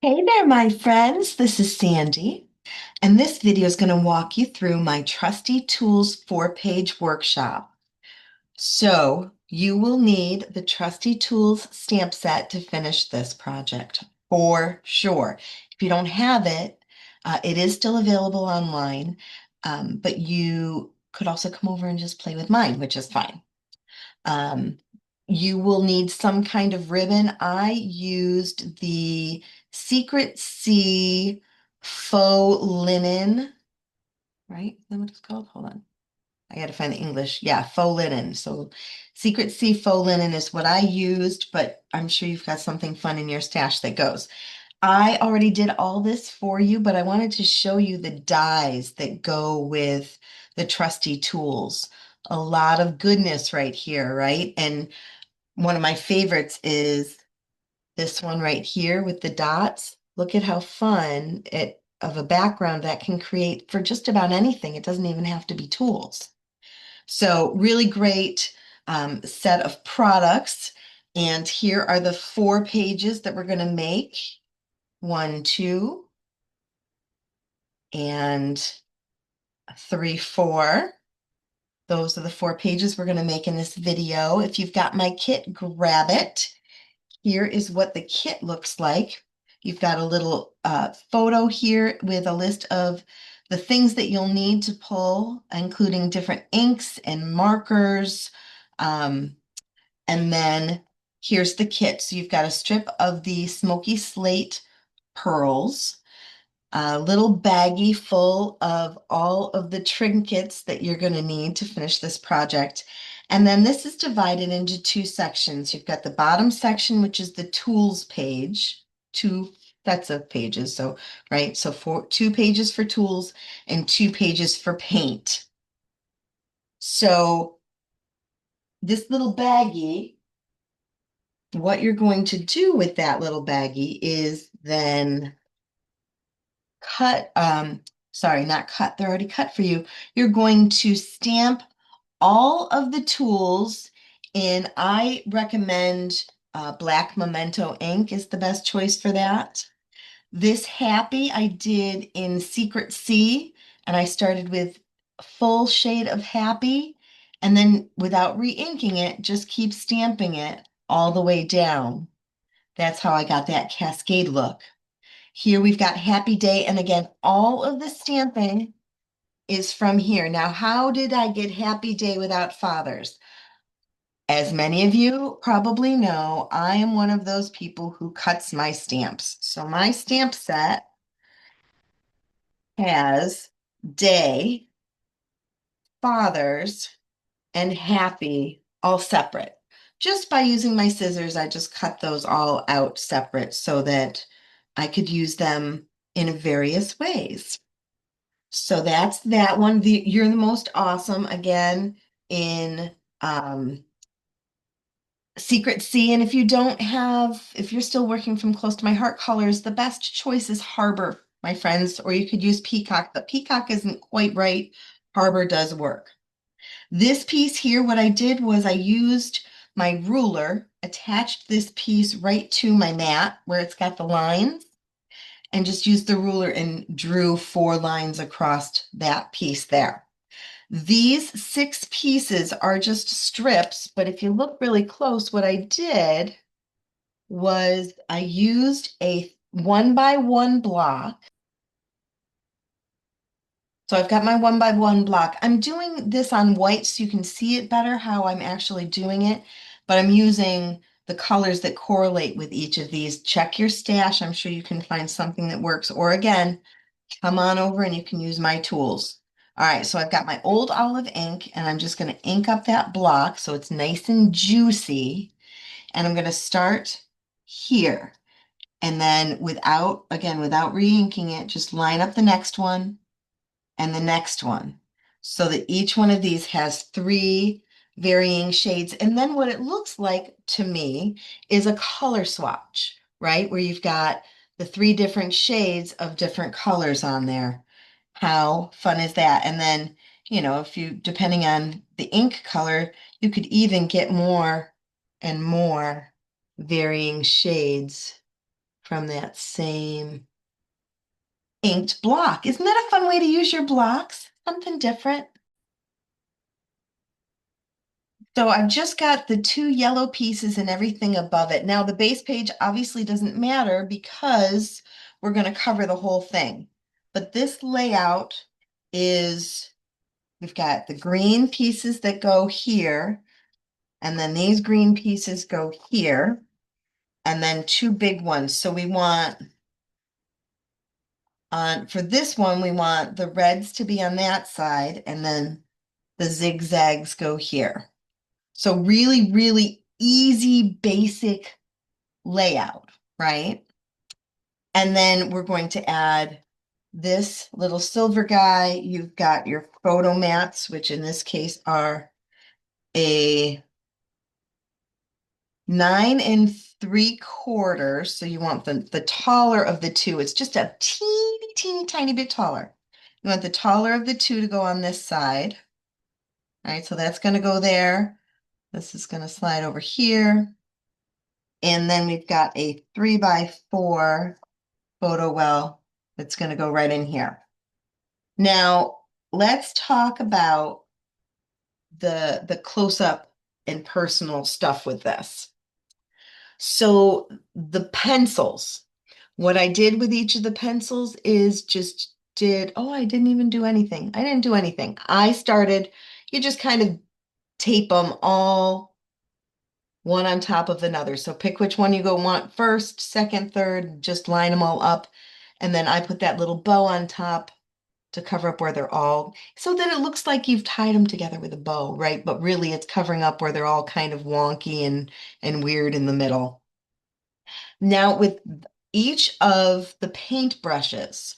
Hey there, my friends. This is Sandy, and this video is going to walk you through my Trusty Tools 4-page workshop. So you will need the Trusty Tools stamp set to finish this project for sure. If you don't have it, it is still available online, but you could also come over and just play with mine, which is fine. Um, you will need some kind of ribbon. I used the Secret Sea faux linen, right? Is that what it's called? Hold on. I got to find the English. Yeah, faux linen. So Secret Sea faux linen is what I used, but I'm sure you've got something fun in your stash that goes. I already did all this for you, but I wanted to show you the dies that go with the trusty tools. A lot of goodness right here, right? And one of my favorites is this one right here with the dots. Look at how fun it of a background that can create for just about anything. It doesn't even have to be tools. So really great set of products. And here are the 4 pages that we're going to make. 1, 2, and 3, 4. Those are the 4 pages we're going to make in this video. If you've got my kit, grab it. Here is what the kit looks like. You've got a little photo here with a list of the things that you'll need to pull, including different inks and markers. And then here's the kit. So you've got a strip of the Smokey Slate pearls, a little baggie full of all of the trinkets that you're going to need to finish this project. And then this is divided into 2 sections. You've got the bottom section, which is the tools page, 2 sets of pages. So, right, so 2 pages for tools and 2 pages for paint. So this little baggie, what you're going to do with that little baggie is then cut, sorry, not cut, they're already cut for you. You're going to stamp all of the tools in, I recommend black memento ink is the best choice for that. This happy I did in Secret Sea, and I started with full shade of happy, and then without re-inking it, just keep stamping it all the way down. That's how I got that cascade look. Here we've got Happy Day. And again, all of the stamping is from here. Now, how did I get Happy Day without fathers? As many of you probably know, I am one of those people who cuts my stamps. So my stamp set has day, fathers, and happy all separate. Just by using my scissors, I just cut those all out separate so that I could use them in various ways. So that's that one. You're the most awesome again in Secret Sea. And if you don't have, if you're still working from close to my heart colors, the best choice is Harbor, my friends, or you could use Peacock, but Peacock isn't quite right. Harbor does work. This piece here, what I did was I used my ruler, attached this piece right to my mat where it's got the lines, and just used the ruler and drew 4 lines across that piece there. These 6 pieces are just strips, but if you look really close, what I did was I used a 1x1 block. So I've got my 1x1 block. I'm doing this on white so you can see it better how I'm actually doing it, but I'm using the colors that correlate with each of these. Check your stash. I'm sure you can find something that works. Or again, come on over and you can use my tools. All right, so I've got my old olive ink and I'm just going to ink up that block so it's nice and juicy. And I'm going to start here. And then without re-inking it, just line up the next one and the next one so that each one of these has 3 varying shades. And then what it looks like to me is a color swatch, right? Where you've got the 3 different shades of different colors on there. How fun is that? And then, if you, depending on the ink color, you could even get more and more varying shades from that same inked block. Isn't that a fun way to use your blocks? Something different. So I've just got the two yellow pieces and everything above it. Now the base page obviously doesn't matter because we're going to cover the whole thing. But this layout is, we've got the green pieces that go here, and then these green pieces go here, and then two big ones. So we want, for this one, we want the reds to be on that side, and then the zigzags go here. So really, really easy, basic layout, right? And then we're going to add this little silver guy. You've got your photo mats, which in this case are a 9 3/4. So you want the taller of the two. It's just a teeny, teeny, tiny bit taller. You want the taller of the two to go on this side. All right, so that's going to go there. This is going to slide over here. And then we've got a 3x4 photo well that's going to go right in here. Now, let's talk about the close-up and personal stuff with this. So the pencils, what I did with each of the pencils is just I didn't even do anything. I didn't do anything. You just kind of tape them all one on top of another. So pick which one you want first, second, third, just line them all up. And then I put that little bow on top to cover up where they're all, so that it looks like you've tied them together with a bow, right? But really it's covering up where they're all kind of wonky and weird in the middle. Now with each of the paint brushes,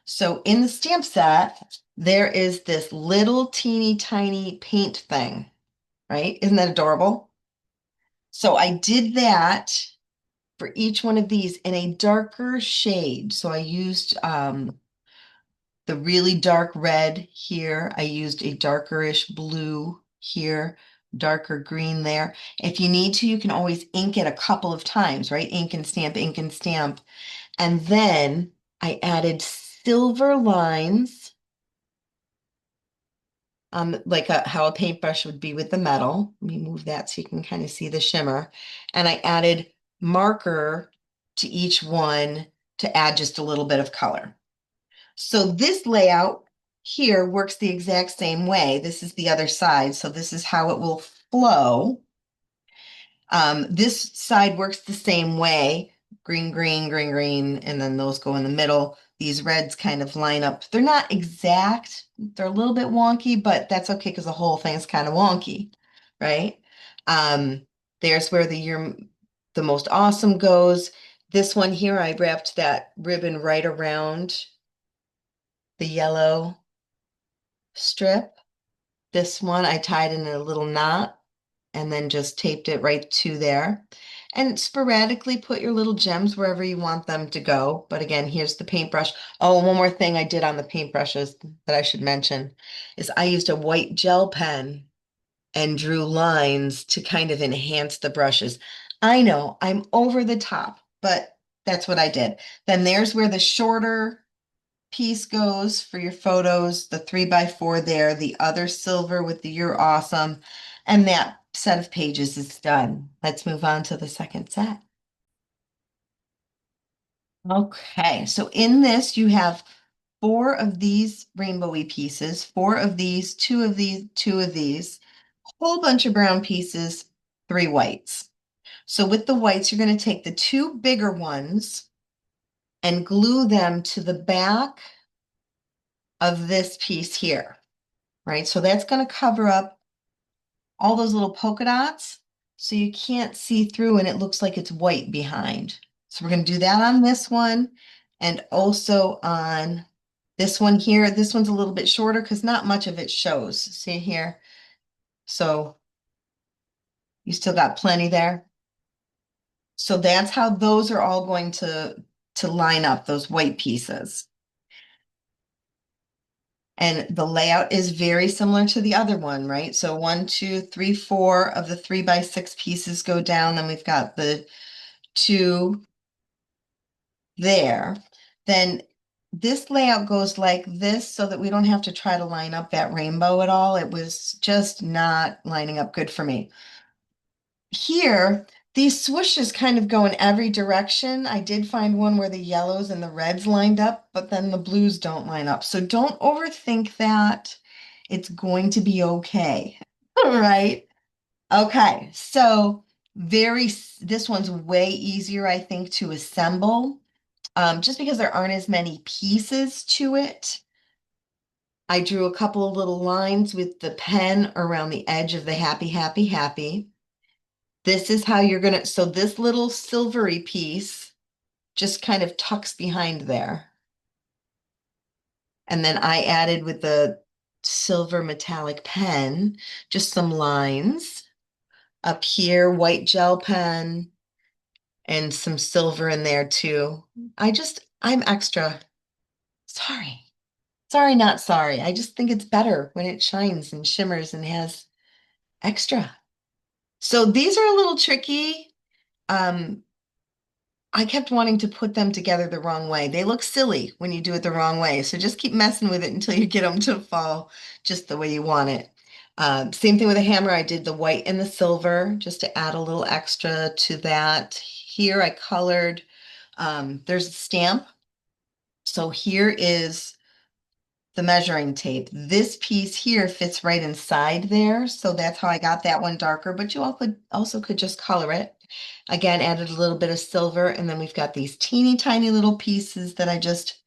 so in the stamp set, there is this little teeny tiny paint thing, right? Isn't that adorable? So I did that for each one of these in a darker shade. So I used the really dark red here. I used a darkerish blue here, darker green there. If you need to, you can always ink it a couple of times, right? Ink and stamp, ink and stamp. And then I added silver lines, like how a paintbrush would be with the metal. Let me move that so you can kind of see the shimmer. And I added marker to each one to add just a little bit of color. So this layout here works the exact same way. This is the other side. So this is how it will flow. This side works the same way. Green, green, green, green, and then those go in the middle. These reds kind of line up. They're not exact. They're a little bit wonky, but that's okay because the whole thing is kind of wonky, right? There's where the most awesome goes. This one here, I wrapped that ribbon right around the yellow strip. This one I tied in a little knot and then just taped it right to there. And sporadically put your little gems wherever you want them to go. But again, here's the paintbrush. Oh, one more thing I did on the paintbrushes that I should mention is I used a white gel pen and drew lines to kind of enhance the brushes. I know I'm over the top, but that's what I did. Then there's where the shorter piece goes for your photos, the 3x4 there, the other silver with the You're Awesome, and that set of pages is done. Let's move on to the second set. Okay, so in this you have 4 of these rainbowy pieces, 4 of these, 2 of these, 2 of these, whole bunch of brown pieces, 3 whites. So with the whites, you're going to take the 2 bigger ones and glue them to the back of this piece here, right? So that's going to cover up all those little polka dots so you can't see through and it looks like it's white behind. So we're going to do that on this one and also on this one here. This one's a little bit shorter because not much of it shows. See here? So you still got plenty there. So that's how those are all going to line up, those white pieces. And the layout is very similar to the other one, right? So 1, 2, 3, 4 of the 3x6 pieces go down. Then we've got the 2 there, then this layout goes like this so that we don't have to try to line up that rainbow at all. It was just not lining up good for me. Here, these swooshes kind of go in every direction. I did find one where the yellows and the reds lined up, but then the blues don't line up. So don't overthink that. It's going to be okay. All right. Okay. So this one's way easier, I think, to assemble, just because there aren't as many pieces to it. I drew a couple of little lines with the pen around the edge of the happy, happy, happy. This is how you're gonna, so this little silvery piece just kind of tucks behind there. And then I added with the silver metallic pen, just some lines up here, white gel pen, and some silver in there too. I'm extra. Sorry. Sorry, not sorry. I just think it's better when it shines and shimmers and has extra. So these are a little tricky. Um, I kept wanting to put them together the wrong way. They look silly when you do it the wrong way. So just keep messing with it until you get them to fall just the way you want it. Same thing with a hammer. I did the white and the silver just to add a little extra to that. Here I colored, there's a stamp. So here is the measuring tape. This piece here fits right inside there. So that's how I got that one darker, but you all could also could just color it. Again, added a little bit of silver, and then we've got these teeny tiny little pieces that I just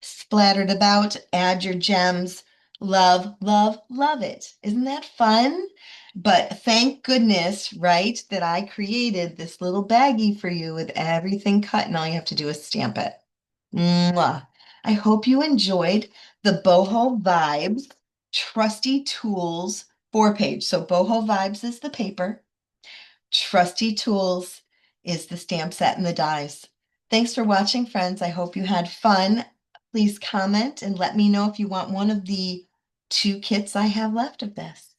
splattered about. Add your gems. Love, love, love it. Isn't that fun? But thank goodness, right, that I created this little baggie for you with everything cut, and all you have to do is stamp it. Mwah. I hope you enjoyed the Boho Vibes Trusty Tools 4-page. So Boho Vibes is the paper. Trusty Tools is the stamp set and the dies. Thanks for watching, friends. I hope you had fun. Please comment and let me know if you want one of the 2 kits I have left of this.